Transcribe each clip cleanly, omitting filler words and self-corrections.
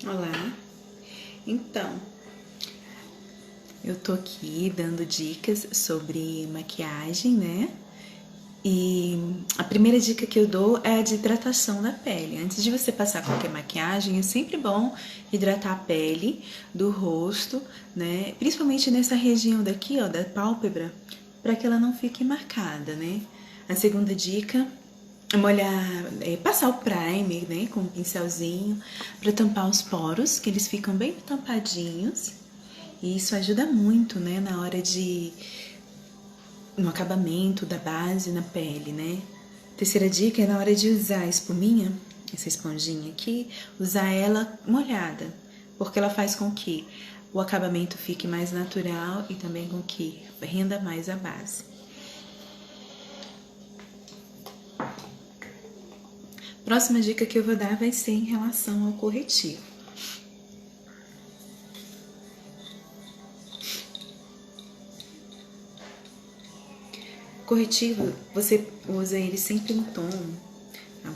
Olá, então, eu tô aqui dando dicas sobre maquiagem, né? E a primeira dica que eu dou é a de hidratação da pele. Antes de você passar qualquer maquiagem, é sempre bom hidratar a pele do rosto, né? Principalmente nessa região daqui, ó, da pálpebra, para que ela não fique marcada, né? A segunda dica é molhar, passar o primer, né, com um pincelzinho para tampar os poros, que eles ficam bem tampadinhos. E isso ajuda muito, né, na hora de no acabamento da base na pele, né? Terceira dica é na hora de usar a espuminha, essa esponjinha aqui, usar ela molhada, porque ela faz com que o acabamento fique mais natural e também com que renda mais a base. Próxima dica que eu vou dar vai ser em relação ao corretivo. Corretivo, você usa ele sempre no tom.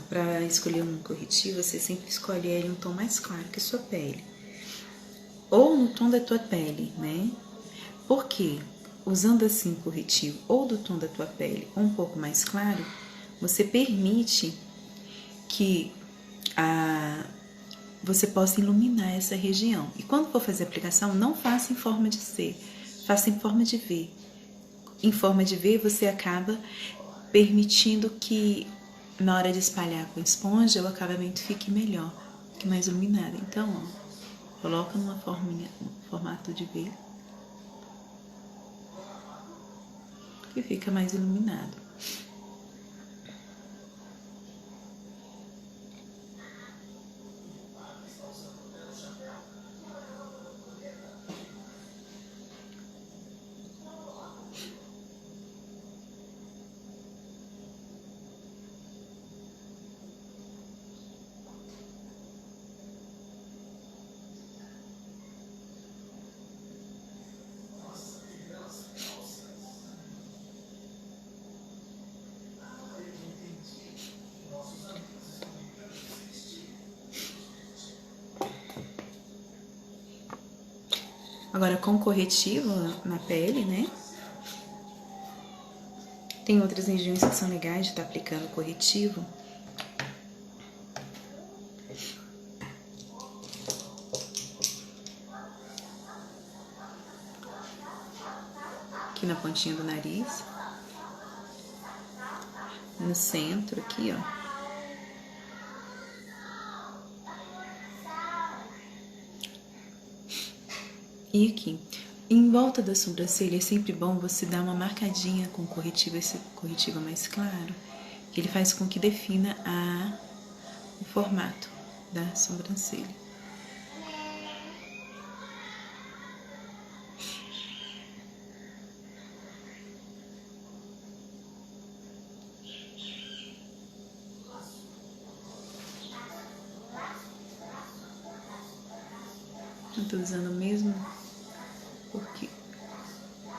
Para escolher um corretivo, você sempre escolhe ele um tom mais claro que a sua pele. Ou no tom da tua pele, né? Porque usando assim o corretivo ou do tom da tua pele ou um pouco mais claro, você permite que você possa iluminar essa região. E quando for fazer a aplicação, não faça em forma de C, faça em forma de V. Em forma de V, você acaba permitindo que na hora de espalhar com esponja o acabamento fique melhor, fique mais iluminado. Então, ó, coloca numa formato de V que fica mais iluminado. Agora, com corretivo na pele, né? Tem outras regiões que são legais de estar aplicando corretivo. Aqui na pontinha do nariz. No centro aqui, ó. E aqui, em volta da sobrancelha é sempre bom você dar uma marcadinha com corretivo, esse corretivo mais claro, que ele faz com que defina o formato da sobrancelha. Eu tô usando o mesmo porque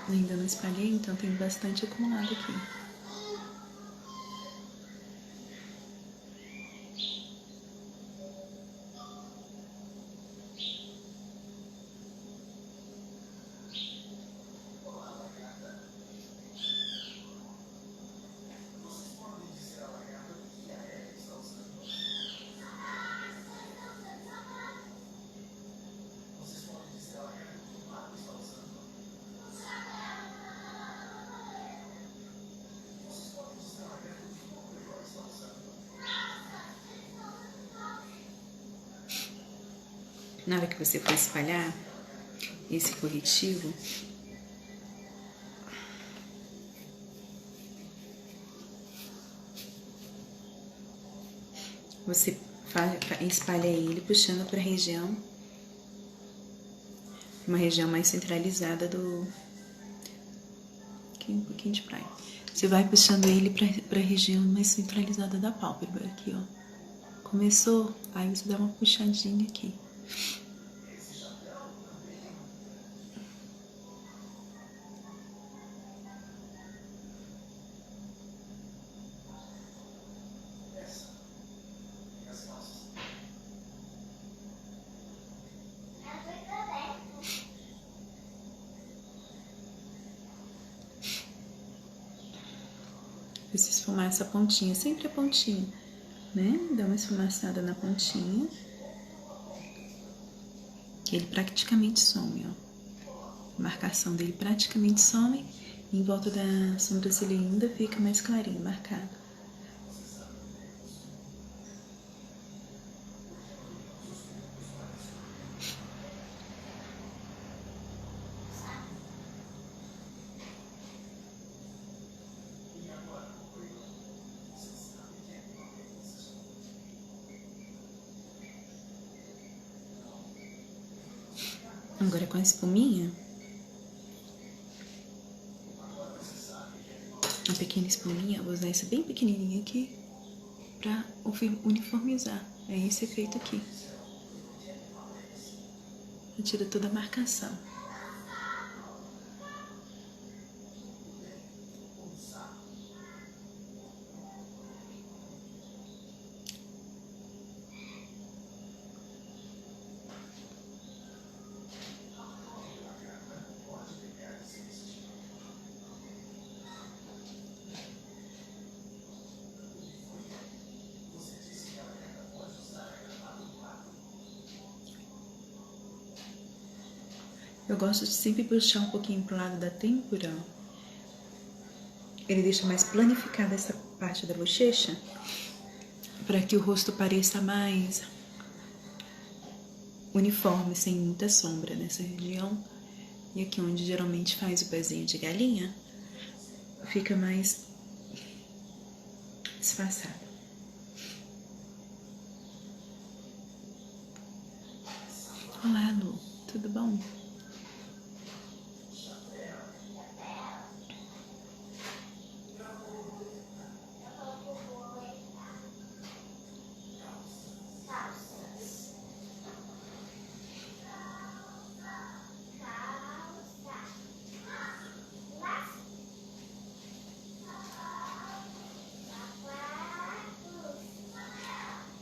ainda não espalhei, então tem bastante acumulado aqui. Na hora que você for espalhar esse corretivo, você espalha ele puxando para a região, uma região mais centralizada aqui um pouquinho de praia. Você vai puxando ele para a região mais centralizada da pálpebra, aqui, ó. Começou, aí você dá uma puxadinha aqui. Pra se esfumar essa pontinha, sempre a pontinha, né? Dá uma esfumaçada na pontinha. Que ele praticamente some, ó. A marcação dele praticamente some. E em volta da sobrancelha ainda fica mais clarinho, marcado. Agora com a espuminha, uma pequena espuminha, vou usar essa bem pequenininha aqui pra uniformizar. É esse efeito aqui. Tira toda a marcação. Eu gosto de sempre puxar um pouquinho pro lado da têmpora. Ele deixa mais planificada essa parte da bochecha, para que o rosto pareça mais uniforme, sem muita sombra nessa região. E aqui onde geralmente faz o pezinho de galinha, fica mais disfarçado. Olá, Lu, tudo bom?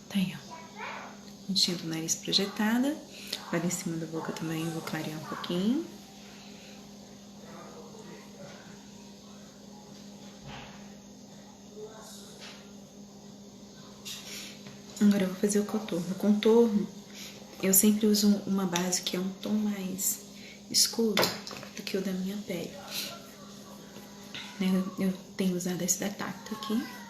Tá aí, ó. Pontinha do nariz projetada. Para em cima da boca também vou clarear um pouquinho. Agora eu vou fazer o contorno. O contorno, eu sempre uso uma base que é um tom mais escuro do que o da minha pele. Eu tenho usado esse da Tacta aqui.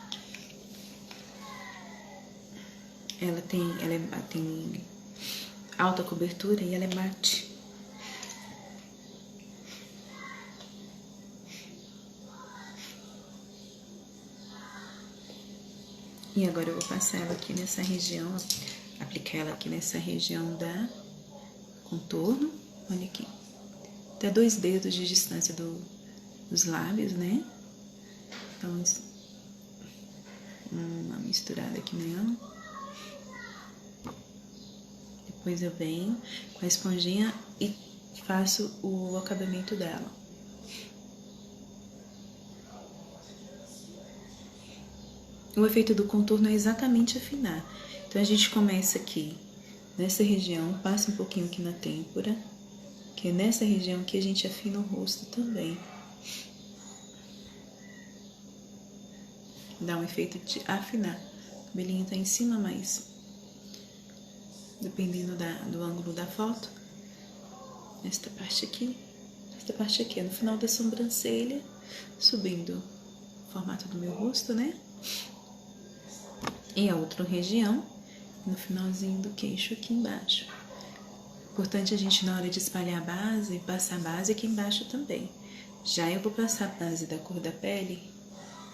Ela tem alta cobertura e ela é mate. E agora eu vou passar ela aqui nessa região, aplicar ela aqui nessa região da contorno. Olha aqui, até 2 dedos de distância dos lábios, né? Então, uma misturada aqui nela. Depois eu venho com a esponjinha e faço o acabamento dela. O efeito do contorno é exatamente afinar. Então a gente começa aqui nessa região, passa um pouquinho aqui na têmpora, que é nessa região que a gente afina o rosto também. Dá um efeito de afinar. O cabelinho tá em cima, mas dependendo do ângulo da foto, esta parte aqui é no final da sobrancelha, subindo o formato do meu rosto, né? E a outra região, no finalzinho do queixo aqui embaixo. Importante a gente, na hora de espalhar a base, passar a base aqui embaixo também. Já eu vou passar a base da cor da pele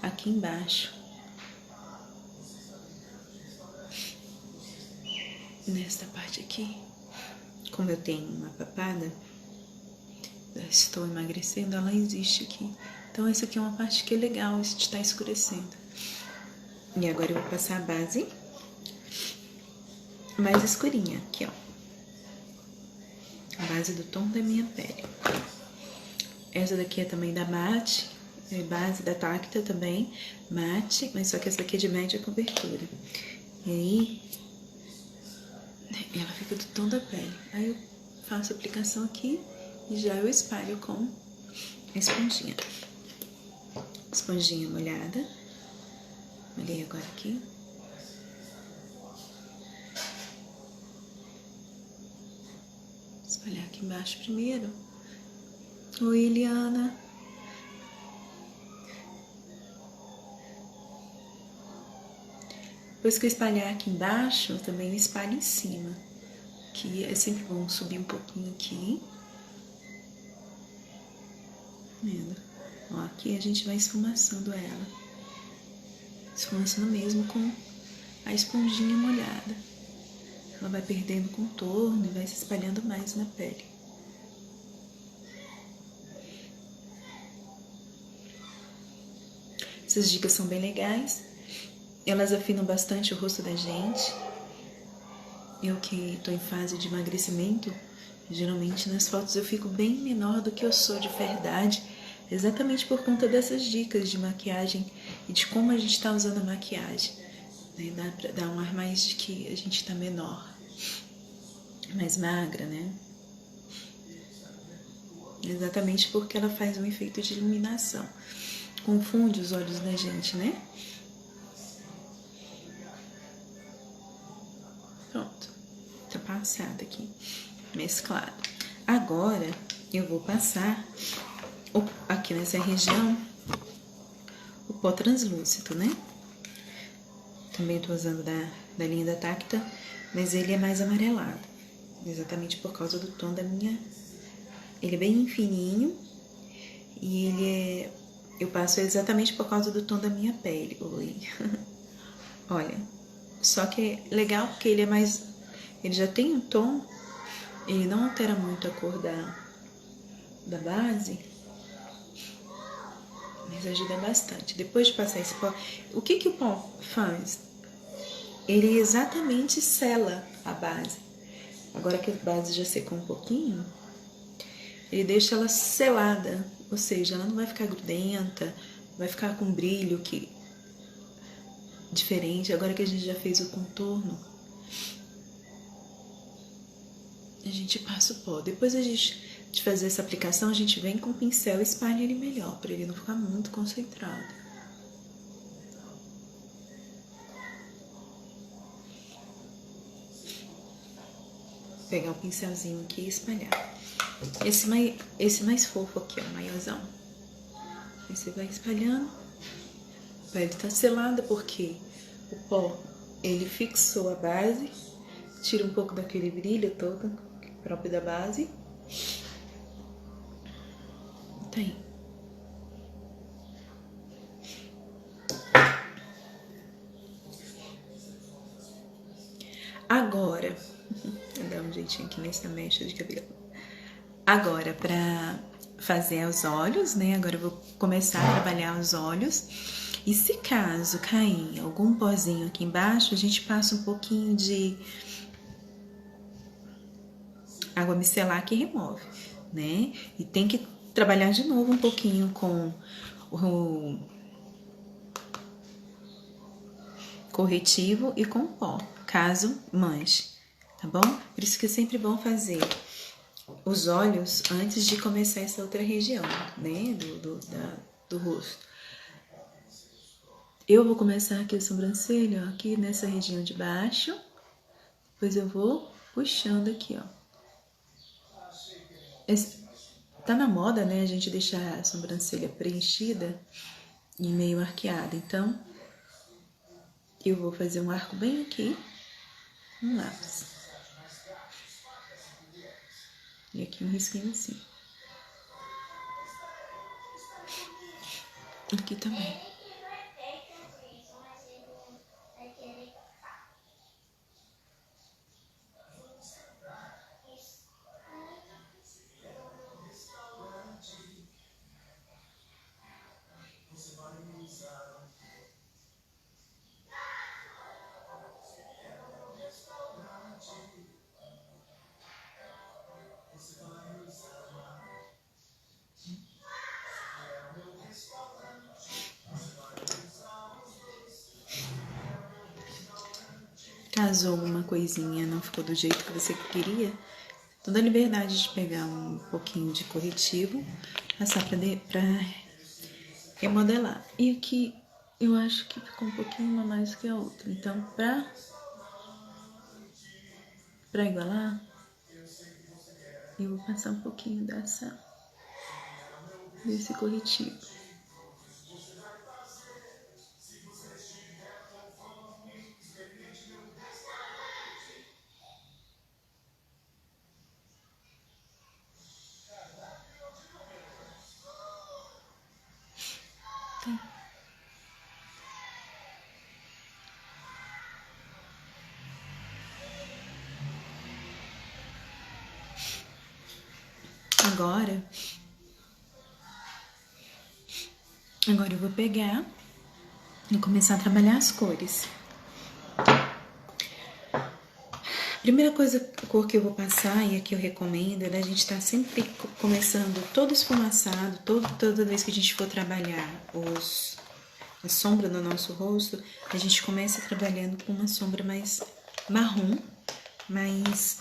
aqui embaixo. Nesta parte aqui, como eu tenho uma papada, estou emagrecendo, ela existe aqui. Então essa aqui é uma parte que é legal, isso está escurecendo. E agora eu vou passar a base mais escurinha, aqui ó. A base do tom da minha pele. Essa daqui é também da Mate, é base da Tacta também, mate, mas só que essa daqui é de média cobertura. E aí, ela fica do tom da pele. Aí eu faço a aplicação aqui e já eu espalho com a esponjinha. Esponjinha molhada, Olhei agora aqui. Espalhar aqui embaixo primeiro. Oi, Eliana. Depois que eu espalhar aqui embaixo, eu também espalho em cima. Que é sempre bom subir um pouquinho aqui. Vendo? Ó, aqui a gente vai esfumaçando ela. Esfumaçando mesmo com a esponjinha molhada. Ela vai perdendo contorno e vai se espalhando mais na pele. Essas dicas são bem legais. Elas afinam bastante o rosto da gente. Eu que estou em fase de emagrecimento, geralmente nas fotos eu fico bem menor do que eu sou de verdade, exatamente por conta dessas dicas de maquiagem e de como a gente está usando a maquiagem. Dá pra dar um ar mais de que a gente está menor, mais magra, né? Exatamente porque ela faz um efeito de iluminação. Confunde os olhos da gente, né? Pronto, tá passado aqui, mesclado. Agora eu vou passar aqui nessa região o pó translúcido, né? Também tô usando da linha da Tacta, mas ele é mais amarelado, exatamente por causa do tom da minha... Ele é bem fininho e eu passo exatamente por causa do tom da minha pele. Oi. Olha, só que é legal porque ele é mais... Ele já tem um tom, ele não altera muito a cor da base, mas ajuda bastante. Depois de passar esse pó, o que o pó faz? Ele exatamente sela a base. Agora que a base já secou um pouquinho, ele deixa ela selada, ou seja, ela não vai ficar grudenta, vai ficar com brilho diferente. Agora que a gente já fez o contorno, a gente passa o pó. Depois de fazer essa aplicação, a gente vem com o pincel e espalha ele melhor, para ele não ficar muito concentrado. Vou pegar o pincelzinho aqui e espalhar. Esse mais fofo aqui, ó, o maiorzão. Aí você vai espalhando. A pele tá selada porque o pó, ele fixou a base, tira um pouco daquele brilho todo próprio da base. Tem. Agora, vou dar um jeitinho aqui nessa mecha de cabelo. Agora, pra fazer os olhos, né? Agora eu vou começar a trabalhar os olhos. E se caso cair algum pozinho aqui embaixo, a gente passa um pouquinho de água micelar que remove, né? E tem que trabalhar de novo um pouquinho com o corretivo e com pó, caso manche, tá bom? Por isso que é sempre bom fazer os olhos antes de começar essa outra região, né? Do rosto. Eu vou começar aqui a sobrancelha, ó, aqui nessa região de baixo. Depois eu vou puxando aqui, ó. Tá na moda, né? A gente deixar a sobrancelha preenchida e meio arqueada. Então, eu vou fazer um arco bem aqui, um lápis. E aqui um risquinho assim. Aqui também. Caso alguma coisinha não ficou do jeito que você queria, toda a liberdade de pegar um pouquinho de corretivo, passar pra remodelar. E aqui eu acho que ficou um pouquinho a mais que a outra. Então, pra igualar, eu vou passar um pouquinho desse corretivo. Tá. Agora eu vou pegar e começar a trabalhar as cores. Primeira cor que eu vou passar e a que eu recomendo é da gente estar sempre começando todo esfumaçado, toda vez que a gente for trabalhar a sombra no nosso rosto, a gente começa trabalhando com uma sombra mais marrom, mais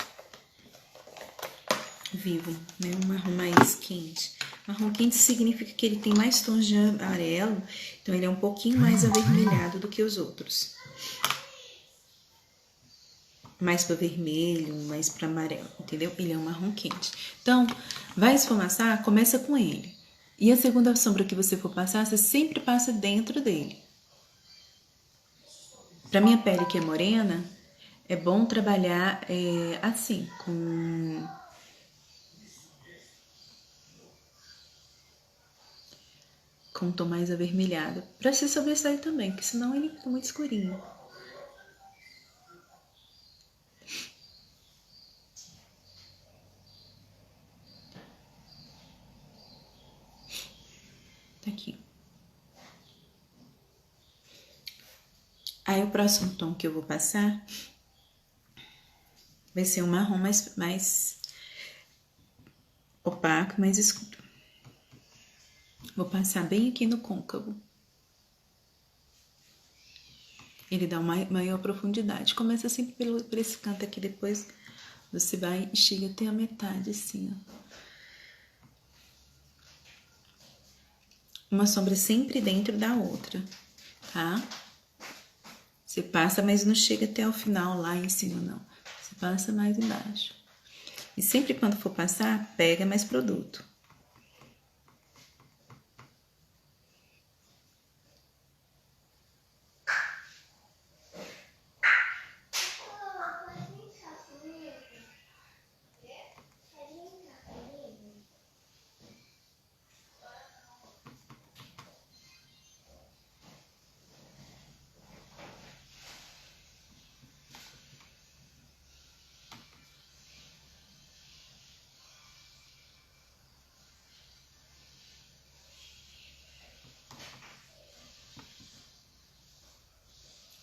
vivo, né? Um marrom mais quente. Marrom quente significa que ele tem mais tons de amarelo, então ele é um pouquinho mais avermelhado do que os outros. Mais para vermelho, mais para amarelo, entendeu? Ele é um marrom quente. Então, vai esfumaçar, começa com ele. E a segunda sombra que você for passar, você sempre passa dentro dele. Para minha pele que é morena, é bom trabalhar assim, com um tom mais avermelhado. Para se sobressair também, porque senão ele fica muito escurinho. Tá aqui. Aí o próximo tom que eu vou passar vai ser um marrom mais opaco, mais escuro. Vou passar bem aqui no côncavo. Ele dá uma maior profundidade. Começa sempre por esse canto aqui, depois você vai e chega até a metade, assim, ó. Uma sombra sempre dentro da outra, tá? Você passa, mas não chega até o final lá em cima, não. Você passa mais embaixo. E sempre quando for passar, pega mais produto.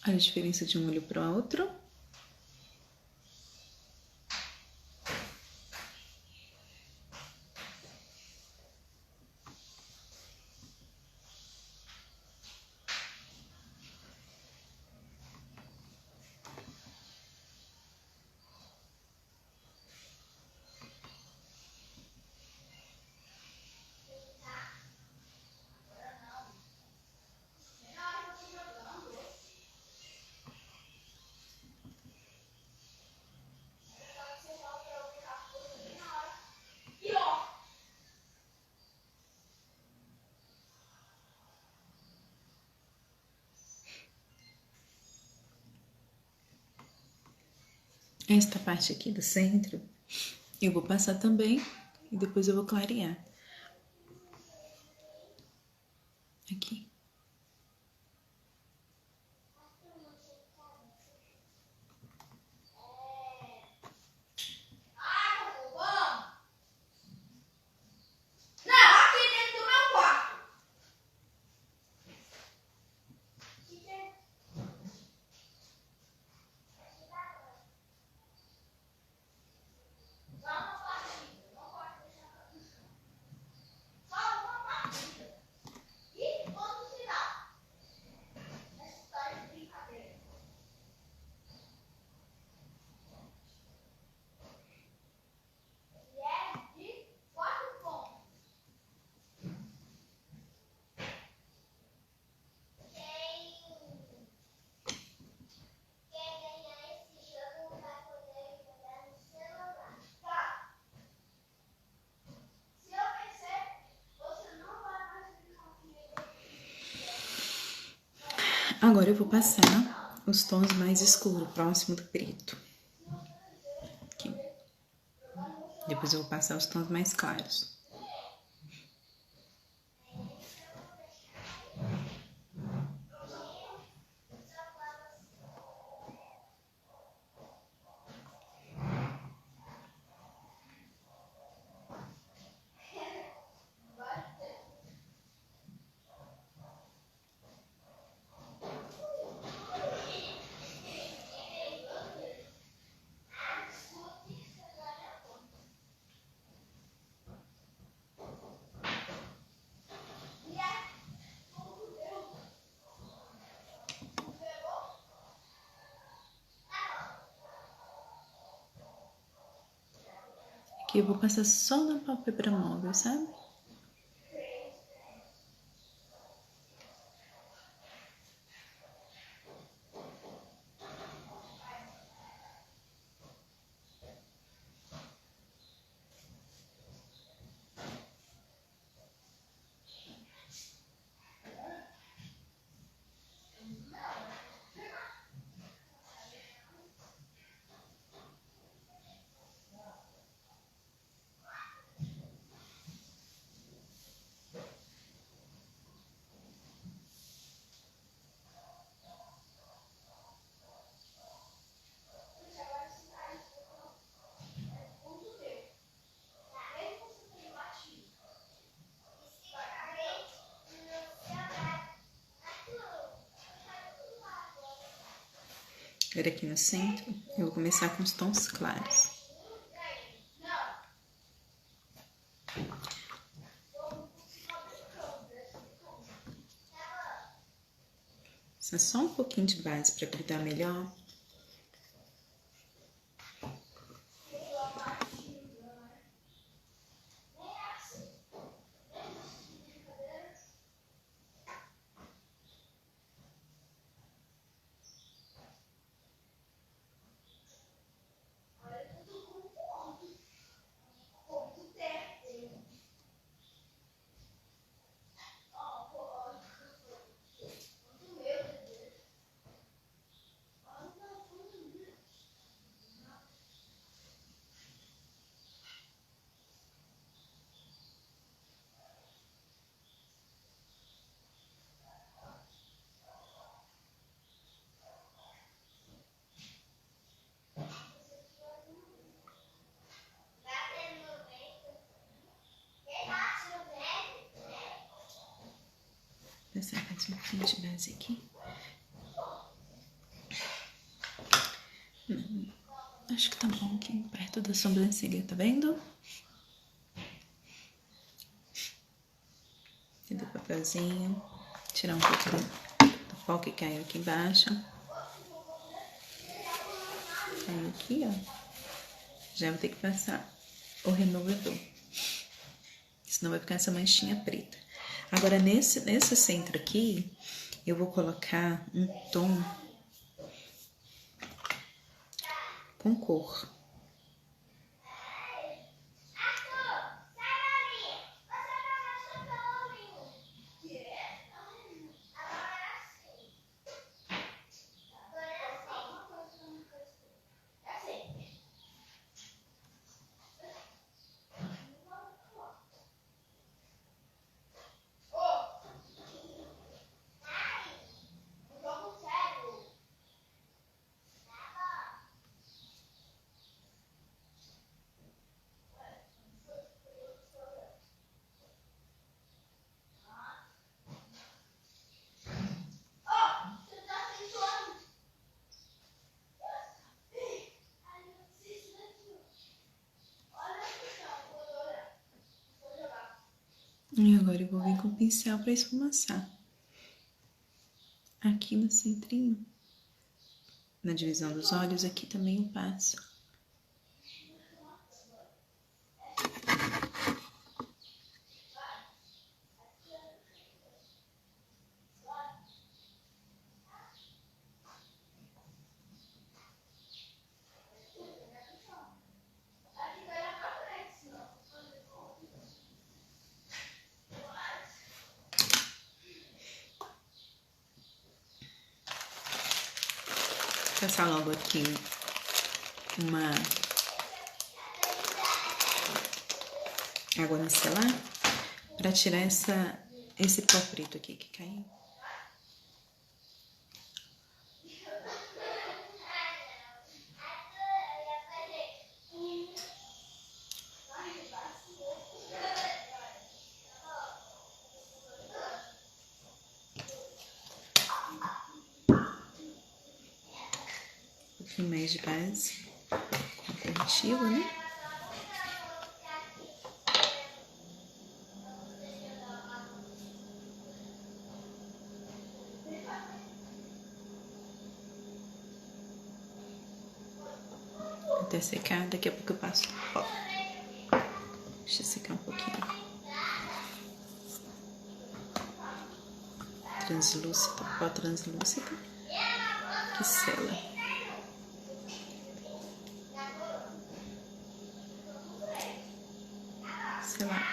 Olha a diferença de um olho para o outro. Esta parte aqui do centro, eu vou passar também e depois eu vou clarear. Aqui. Agora eu vou passar os tons mais escuros, próximo do preto. Aqui. Depois eu vou passar os tons mais claros. Aqui eu vou passar só na pálpebra móvel, sabe? Agora aqui no centro, eu vou começar com os tons claros. Só um pouquinho de base para grudar melhor. Passar mais um pouquinho de base aqui. Acho que tá bom aqui, perto da sobrancelha, tá vendo? Cadê o papelzinho? Tirar um pouco do pó que caiu aqui embaixo. Caiu aqui, ó. Já vou ter que passar o removedor. Senão vai ficar essa manchinha preta. Agora, nesse centro aqui, eu vou colocar um tom com cor. E agora eu vou vir com o pincel para esfumaçar. Aqui no centrinho, na divisão dos olhos, aqui também eu passo. Passar logo aqui uma água micelar para tirar esse pó preto aqui que caiu. Um pouquinho mais de base com corretivo, né? Até secar, daqui a pouco eu passo pó. Deixa secar um pouquinho. Translúcido, pó translúcido que sela. Selado.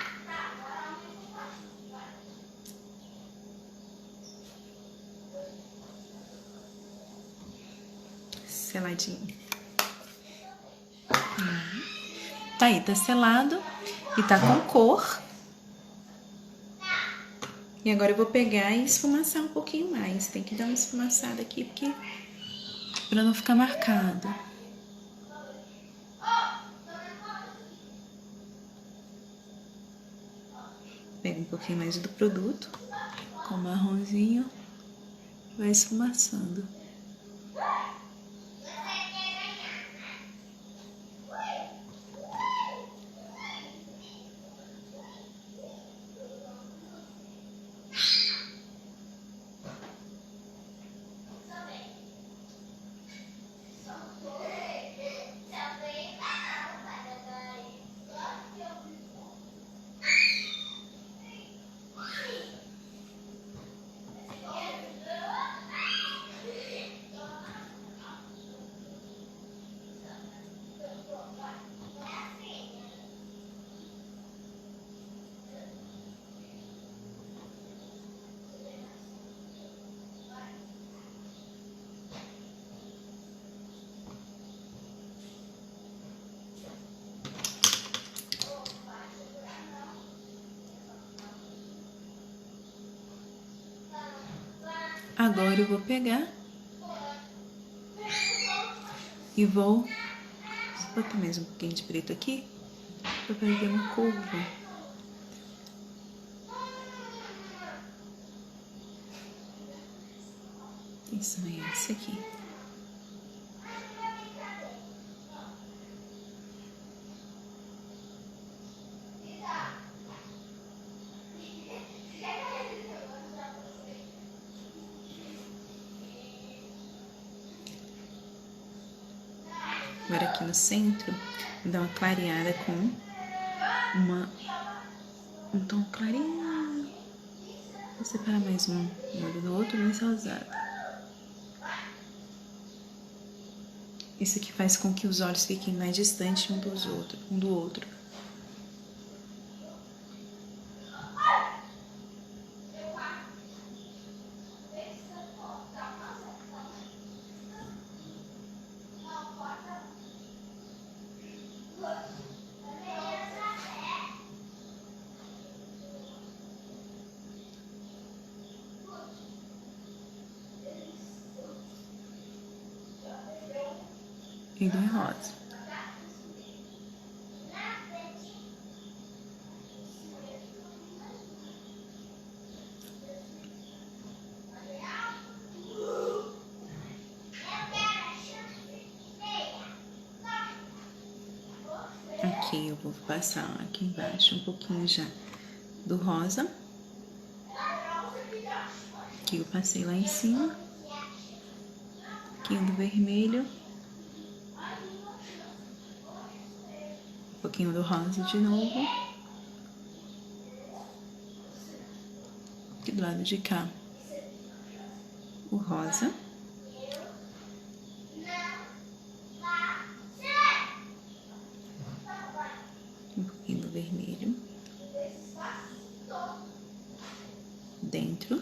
Seladinho. Tá aí, tá selado e tá com cor. E agora eu vou pegar e esfumaçar um pouquinho mais. Tem que dar uma esfumaçada aqui, porque pra não ficar marcado. Pega um pouquinho mais do produto com marronzinho, vai esfumaçando. Agora eu vou pegar e vou botar mais um pouquinho de preto aqui para fazer uma curva. Isso é esse aqui. Agora aqui no centro, vou dar uma clareada com um tom clarinho. Vou separar mais um olho do outro, mais rosado. Isso aqui faz com que os olhos fiquem mais distantes um do outro. E do rosa. Aqui eu vou passar aqui embaixo um pouquinho já do rosa. Aqui eu passei lá em cima. Um pouquinho do vermelho. Um pouquinho do rosa de novo. Aqui do lado de cá, o rosa. Um pouquinho do vermelho. Dentro.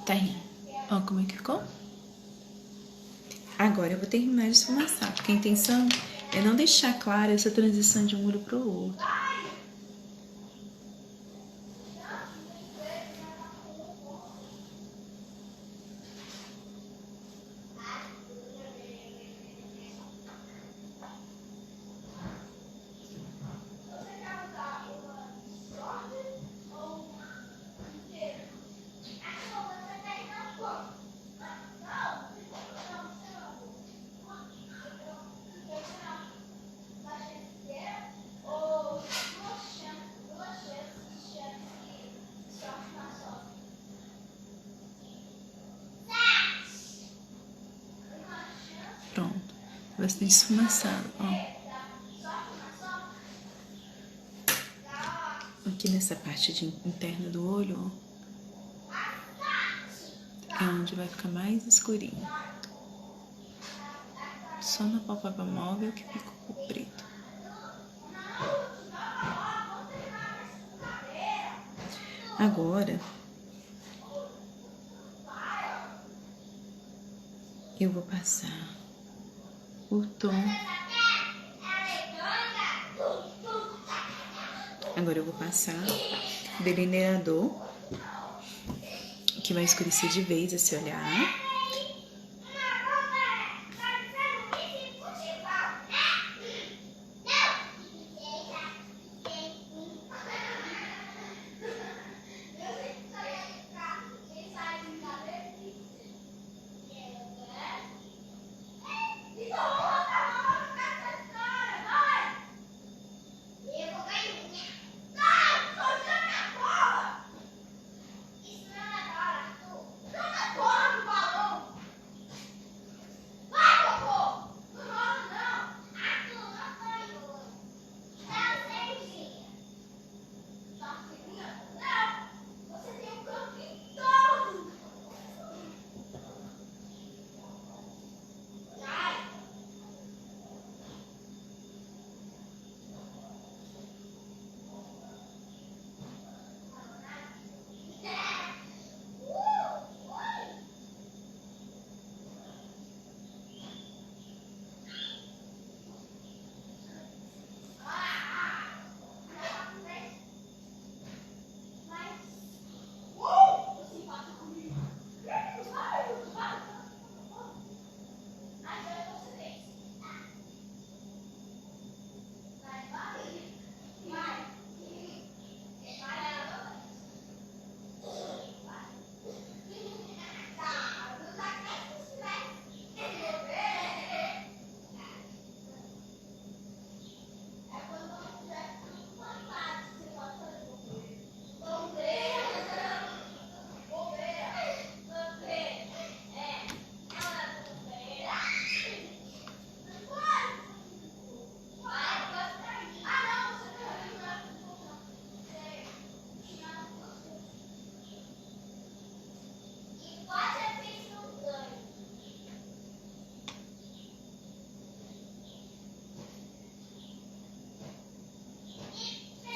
Tá rindo. Ó, como é que ficou? Agora eu vou terminar de esfumaçar, porque a intenção é não deixar clara essa transição de um olho pro outro. Pronto, bastante esfumaçado, ó. Aqui nessa parte interna do olho, ó, é onde vai ficar mais escurinho. Só na pálpebra móvel que ficou preto. Agora, eu vou passar o tom. Agora eu vou passar delineador, que vai escurecer de vez esse olhar.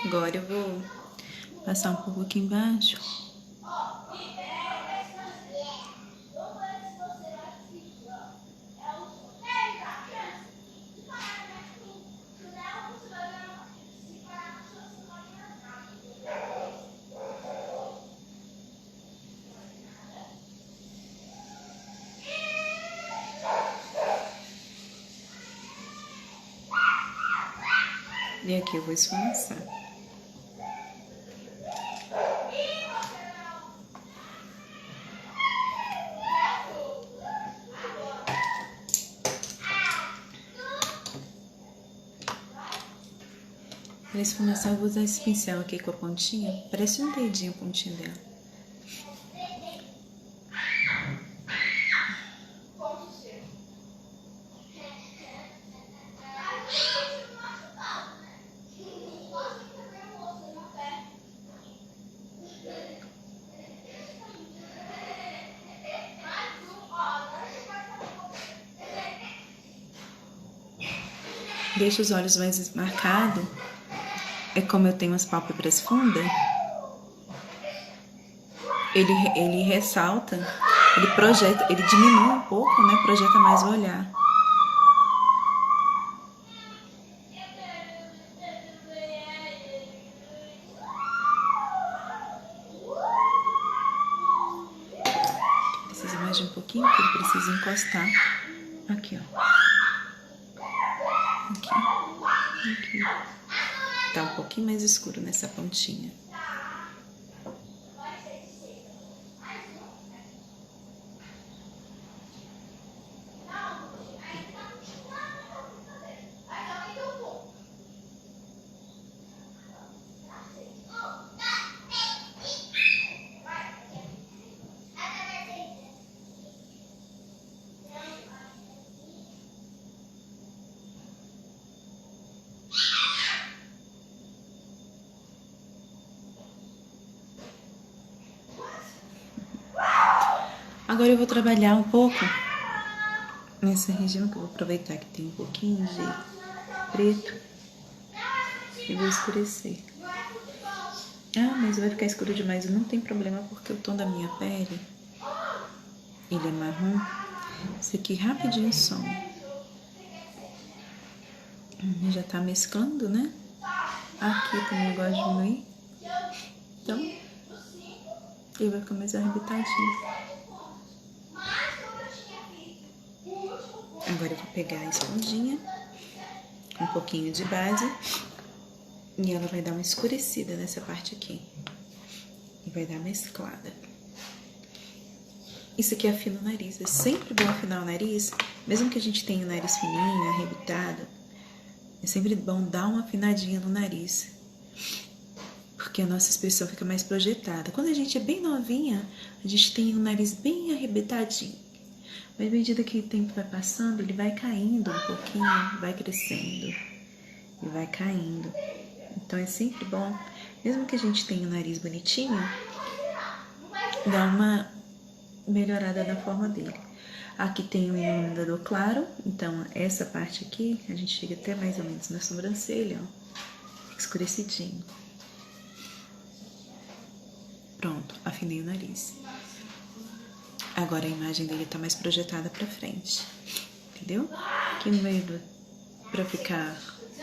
Agora eu vou passar um pouco aqui embaixo. E aqui eu vou esfumaçar. Para esfumaçar, eu vou usar esse pincel aqui com a pontinha. Parece um dedinho a pontinha dela. Deixo os olhos mais marcados. É como eu tenho as pálpebras fundas. ele ressalta, ele projeta, ele diminui um pouco, né? Projeta mais o olhar. Precisa mais de um pouquinho, porque ele precisa encostar. Aqui, ó. Aqui. Tá um pouquinho mais escuro nessa pontinha. Agora eu vou trabalhar um pouco nessa região, que eu vou aproveitar que tem um pouquinho de preto e vou escurecer. Ah, mas vai ficar escuro demais. Não tem problema, porque o tom da minha pele, ele é marrom. Isso aqui rapidinho some. Já tá mesclando, né? Aqui também eu gosto de diminuir. Então, ele vai ficar mais arrebitadinho. Agora eu vou pegar a esponjinha, um pouquinho de base, e ela vai dar uma escurecida nessa parte aqui. E vai dar mesclada. Isso aqui afina o nariz. É sempre bom afinar o nariz, mesmo que a gente tenha o nariz fininho, arrebitado. É sempre bom dar uma afinadinha no nariz, porque a nossa expressão fica mais projetada. Quando a gente é bem novinha, a gente tem o nariz bem arrebitadinho. Mas à medida que o tempo vai passando, ele vai caindo um pouquinho, vai crescendo e vai caindo. Então é sempre bom, mesmo que a gente tenha o nariz bonitinho, dar uma melhorada na forma dele. Aqui tem um iluminador claro, então essa parte aqui a gente chega até mais ou menos na sobrancelha, ó, escurecidinho. Pronto, afinei o nariz. Agora a imagem dele tá mais projetada pra frente, entendeu? Aqui no meio, pra ficar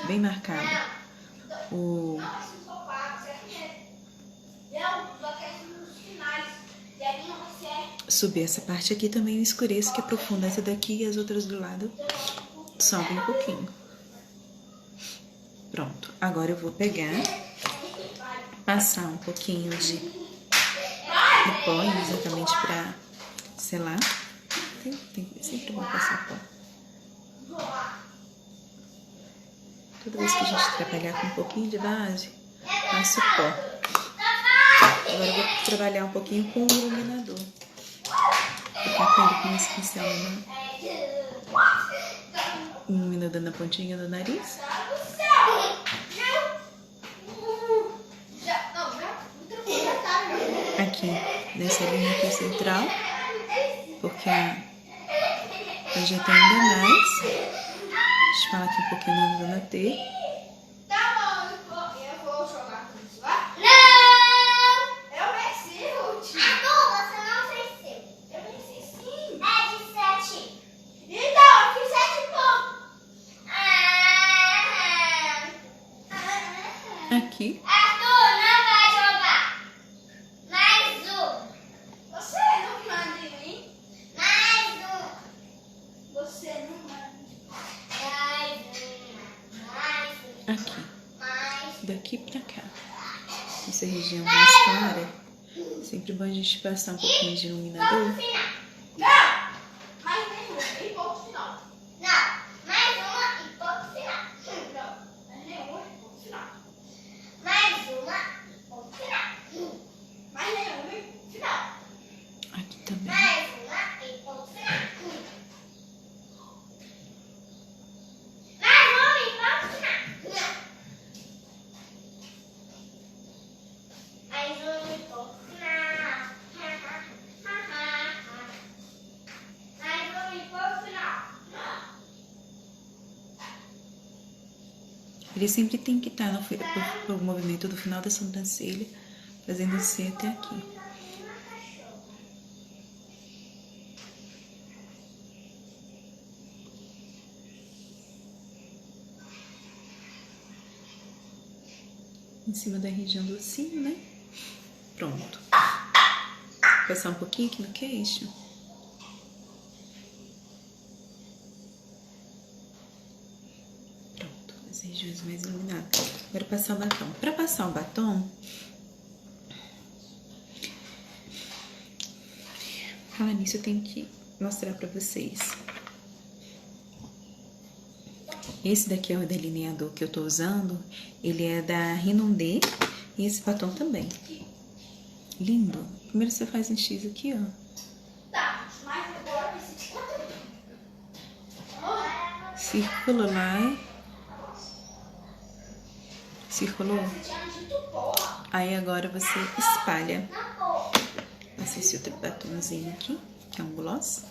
bem marcado, subir essa parte aqui também eu escureço, que aprofunda essa daqui, e as outras do lado sobem um pouquinho. Pronto, agora eu vou pegar, passar um pouquinho de pó, exatamente pra selar. Sempre bom passar pó. Toda vez que a gente trabalhar com um pouquinho de base, passo pó. Agora eu vou trabalhar um pouquinho com o iluminador. Ficar com ele com esse pincel, né? Iluminador na pontinha do nariz. Aqui, nessa linha aqui central, porque projetei ainda mais. Deixa eu falar aqui um pouquinho na zona T. Eu vou jogar com isso lá. Não! Eu venci, Ruth. Você não venceu. Eu venci sim. É de 7. Então, eu fiz 7 pontos. Aqui. Arthur, não vai jogar. Mais um. Você não manda em mim. Mais um. Você não manda. Aqui, daqui pra cá, essa região mais clara, sempre bom a gente passar um pouquinho de iluminador. Não! Mais nenhuma e ponto final. Não, mais uma e ponto final. Não, mais nenhuma e ponto final. Mais uma e ponto final. Mais nenhuma e ponto final. Aqui também. Mais uma e ponto final. Mais uma e ponto final. Mais uma e ponto final. Mais uma e ponto final. Ele sempre tem que estar no movimento do final da sobrancelha, fazendo C até aqui. em cima da região do cílio, né? Pronto. Passar um pouquinho aqui no queixo. Pronto, as regiões mais iluminadas. Agora passar o batom. Para passar o batom, falar nisso, eu tenho que mostrar pra vocês. Esse daqui é o delineador que eu tô usando. Ele é da Renaudet. E esse batom também. Lindo. Primeiro você faz um X aqui, ó. Tá, mas agora vai ser de Circula lá. Circulou? Aí agora você espalha. Passa esse outro batomzinho aqui, que é um gloss.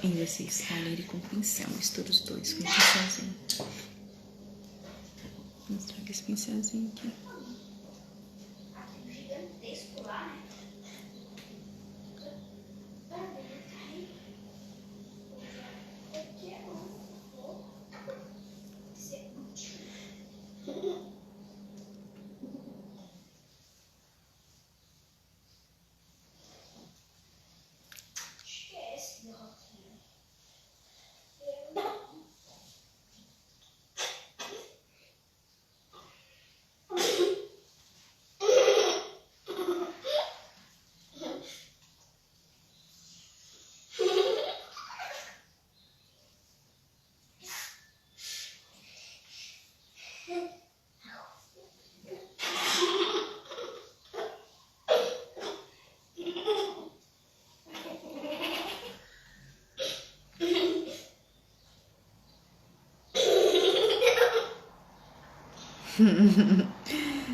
E você espalha ele com pincel. Mistura os dois com um pincelzinho. Vou mostrar aqui esse pincelzinho aqui. gigantesco lá, né? Esquece, meu roquinho.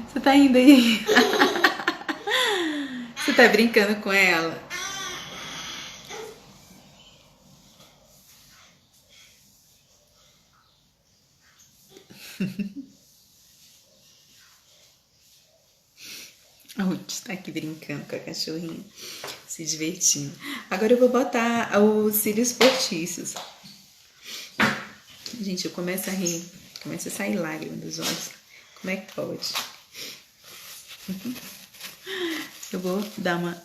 Você tá rindo aí? Você tá brincando com ela? A Ruth tá aqui brincando com a cachorrinha, se divertindo. Agora eu vou botar os cílios postiços. Gente, eu começo a rir, começa a sair lágrima dos olhos. Como é que pode? Eu vou dar uma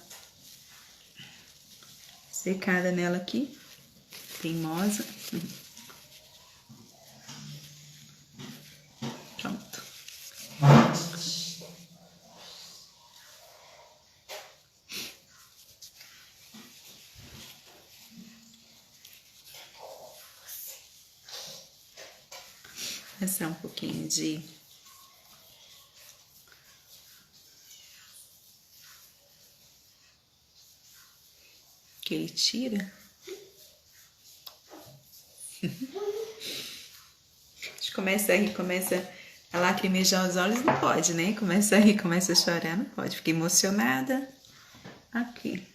secada nela aqui, teimosa. Pronto. Passar um pouquinho de que ele tira. A gente começa a rir, começa a lacrimejar os olhos, não pode, né? Começa a rir, começa a chorar, não pode. Fica emocionada. Aqui.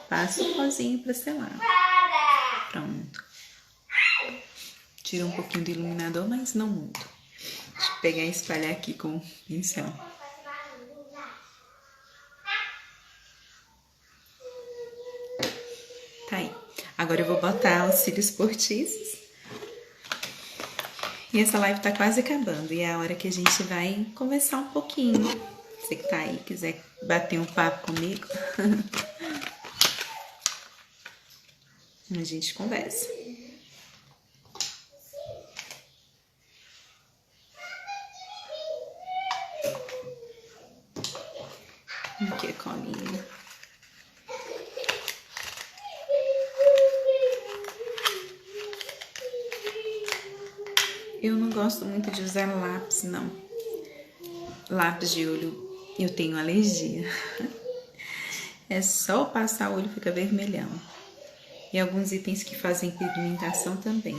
Passa o pozinho pra selar. Pronto. Tira um pouquinho do iluminador, mas não muito. Deixa eu pegar e espalhar aqui com o pincel. Tá aí. Agora eu vou botar os cílios postiços. E essa live tá quase acabando. E é a hora que a gente vai conversar um pouquinho. Você que tá aí, quiser bater um papo comigo, a gente conversa. Aqui a colinha. Eu não gosto muito de usar lápis, não. Lápis de olho, eu tenho alergia. É só passar o olho fica vermelhão. E alguns itens que fazem pigmentação também.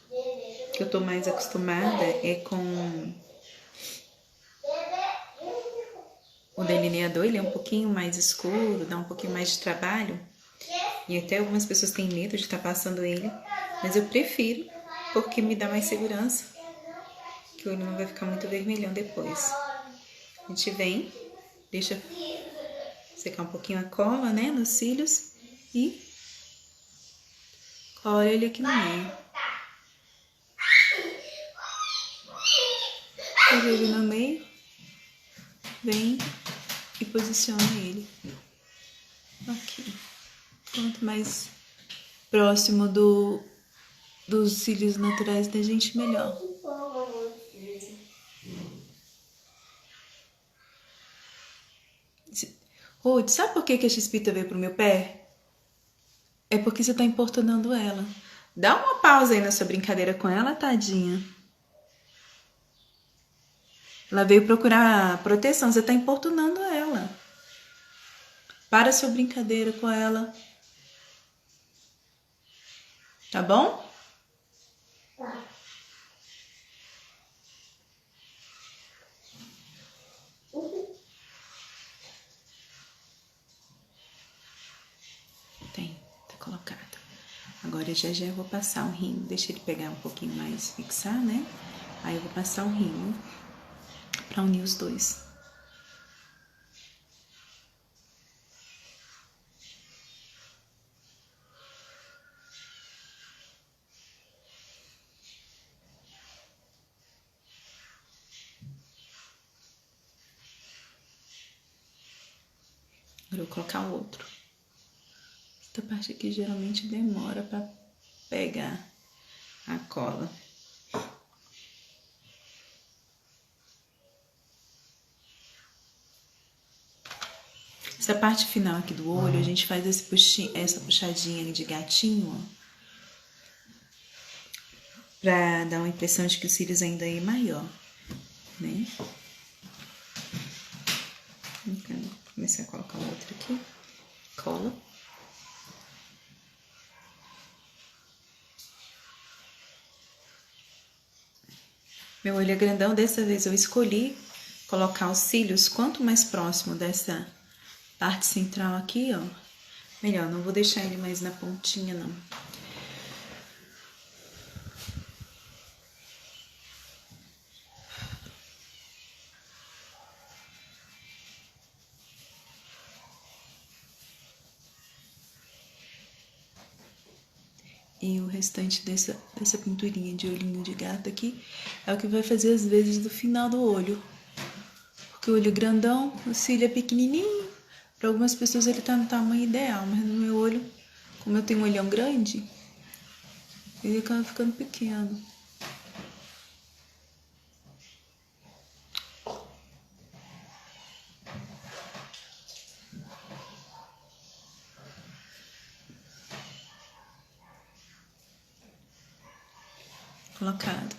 O que eu tô mais acostumada é com o delineador. Ele é um pouquinho mais escuro, dá um pouquinho mais de trabalho. E até algumas pessoas têm medo de estar passando ele. Mas eu prefiro, porque me dá mais segurança. Que o olho não vai ficar muito vermelhão depois. A gente vem, deixa secar um pouquinho a cola, né, nos cílios. E Olha ele aqui no meio. Pega ele no meio. Vem e posiciona ele. Ok. Quanto mais próximo dos cílios naturais da gente, melhor. Ruth, sabe por que a Chispita veio pro meu pé? É porque você tá importunando ela. Dá uma pausa aí na sua brincadeira com ela, tadinha. Ela veio procurar proteção, você tá importunando ela. Para sua brincadeira com ela. Tá bom? Tá. Tá colocado. Agora já eu vou passar o rímel. Deixa ele pegar um pouquinho mais, fixar, né? Aí eu vou passar o rímel pra unir os dois. Agora eu vou colocar o outro. Essa parte aqui geralmente demora pra pegar a cola. Essa parte final aqui do olho, a gente faz essa puxadinha de gatinho, ó. Pra dar uma impressão de que os cílios ainda é maior, né? Então, vou começar a colocar o outro aqui. Cola. Meu olho é grandão, dessa vez eu escolhi colocar os cílios quanto mais próximo dessa parte central aqui, ó. Melhor, não vou deixar ele mais na pontinha, não. E o restante dessa pinturinha de olhinho de gato aqui é o que vai fazer as vezes do final do olho. Porque o olho grandão, o cílio é pequenininho. Para algumas pessoas ele tá no tamanho ideal, mas no meu olho, como eu tenho um olhão grande, ele acaba ficando pequeno. Colocado.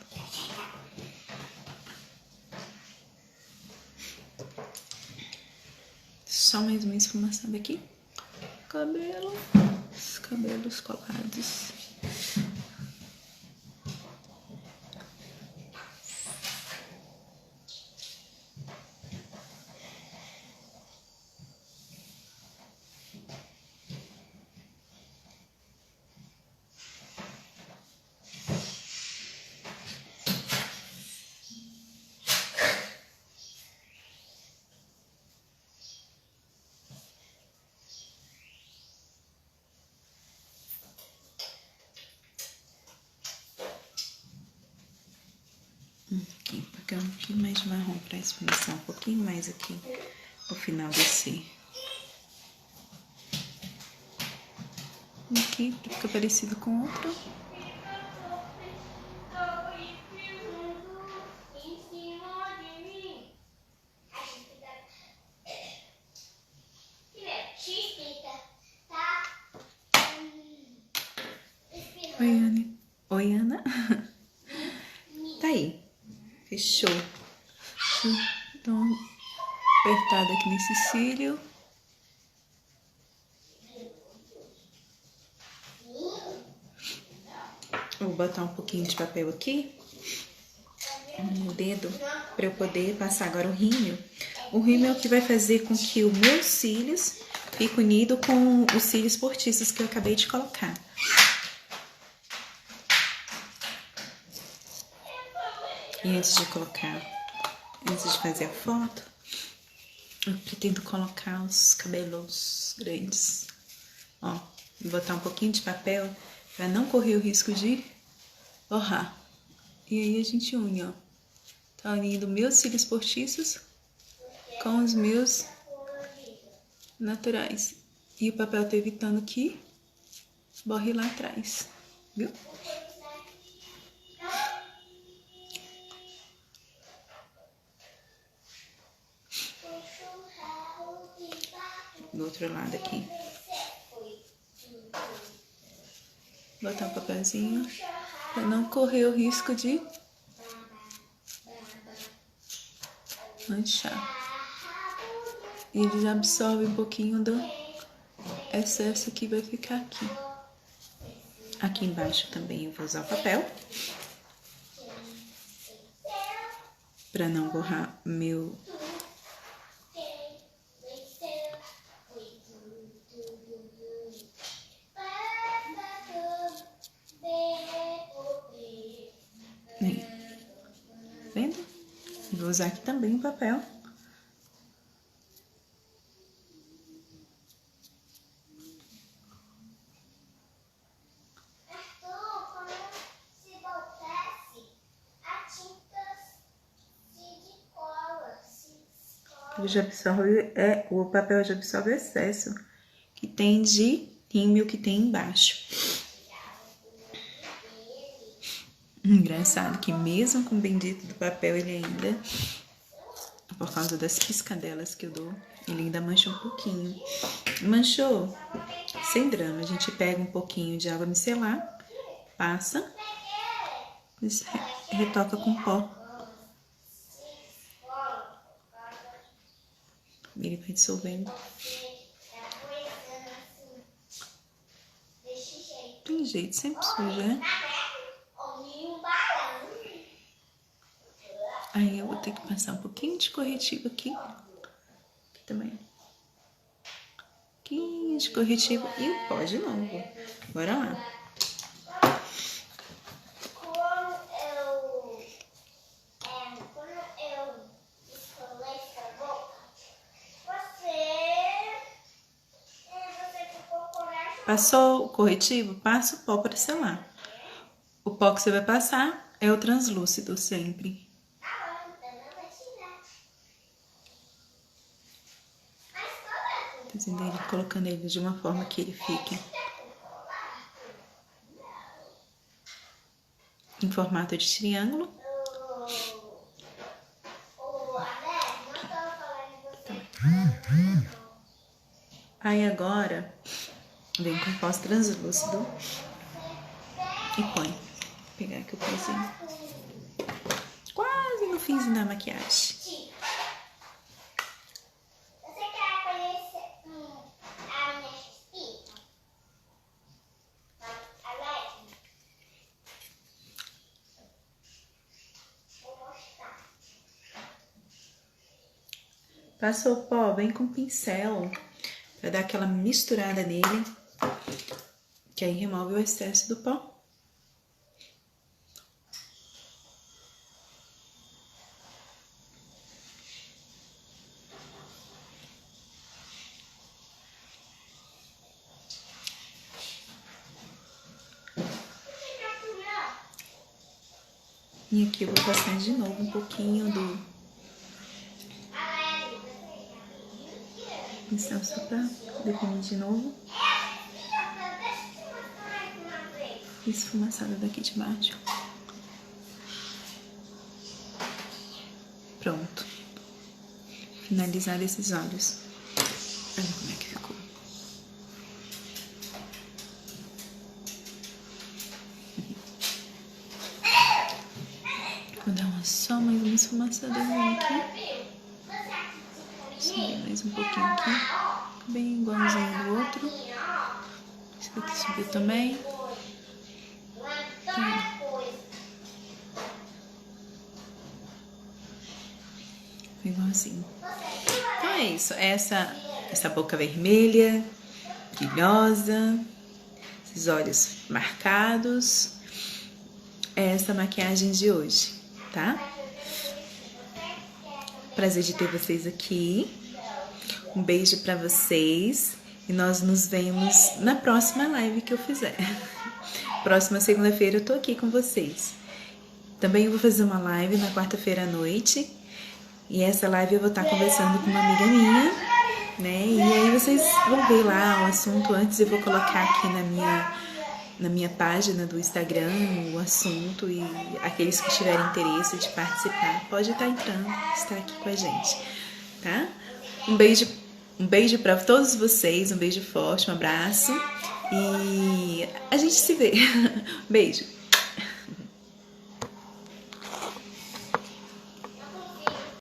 Só mais uma esfumaçada aqui. Cabelo. Os cabelos colados. Aqui, pegar um pouquinho mais de marrom para esfumaçar um pouquinho mais aqui no final desse. Aqui, para ficar parecido com o outro. Oi, Anne. Oi, Ana. Tá aí. Fechou. Deixa eu dar uma apertada aqui nesse cílio. Vou botar um pouquinho de papel aqui no dedo para eu poder passar agora o rímel. O rímel é o que vai fazer com que os meus cílios fiquem unidos com os cílios postiços que eu acabei de colocar. E antes de fazer a foto, eu pretendo colocar os cabelos grandes. Ó, vou botar um pouquinho de papel Pra não correr o risco de borrar. E aí a gente une, ó. Tá unindo meus cílios postiços com os meus naturais. E o papel tá evitando que borre lá atrás, viu? Do outro lado aqui. Botar um papelzinho para não correr o risco de manchar. E eles absorvem um pouquinho do excesso que vai ficar aqui. Aqui embaixo também eu vou usar o papel para não borrar meu vendo? Vou usar aqui também o papel. Já absorve, o papel já absorve o excesso que tem de rímel que tem embaixo. Engraçado que mesmo com o bendito do papel, ele ainda, por causa das piscadelas que eu dou, ele ainda mancha um pouquinho. Manchou? Sem drama, a gente pega um pouquinho de água micelar, passa, retoca com pó. Ele vai dissolvendo. Tem jeito, sempre suja, né? Aí eu vou ter que passar um pouquinho de corretivo aqui. Aqui também. Um pouquinho de corretivo e o pó de novo. Bora lá. Passou o corretivo? Passa o pó para selar. O pó que você vai passar é o translúcido sempre. Fazendo ele, colocando ele de uma forma que ele fique em formato de triângulo. Aí agora vem com pó translúcido e põe. Vou pegar aqui o pozinho. Quase no finzinho da maquiagem. Você quer conhecer a minha espinha? Vou mostrar. Passou o pó, vem com pincel para dar aquela misturada nele, que aí remove o excesso do pó. E aqui eu vou passar de novo um pouquinho do pincel só pra definir de novo. Esfumaçada daqui de baixo. Pronto. Finalizar esses olhos. Olha como é que ficou. Vou dar só mais uma esfumaçadazinha aqui. Subir mais um pouquinho aqui. Bem igualzinho do outro. Esse daqui subiu também. Igualzinho. Então é isso. Essa boca vermelha, brilhosa, esses olhos marcados. É essa maquiagem de hoje, tá? Prazer de ter vocês aqui. Um beijo pra vocês. E nós nos vemos na próxima live que eu fizer. Próxima segunda-feira eu tô aqui com vocês. Também eu vou fazer uma live na quarta-feira à noite. E essa live eu vou estar conversando com uma amiga minha, né? E aí vocês vão ver lá o assunto. Antes eu vou colocar aqui na minha página do Instagram o assunto, e aqueles que tiverem interesse de participar, pode estar entrando, estar aqui com a gente, tá? Um beijo para todos vocês, um beijo forte, um abraço e a gente se vê. Beijo!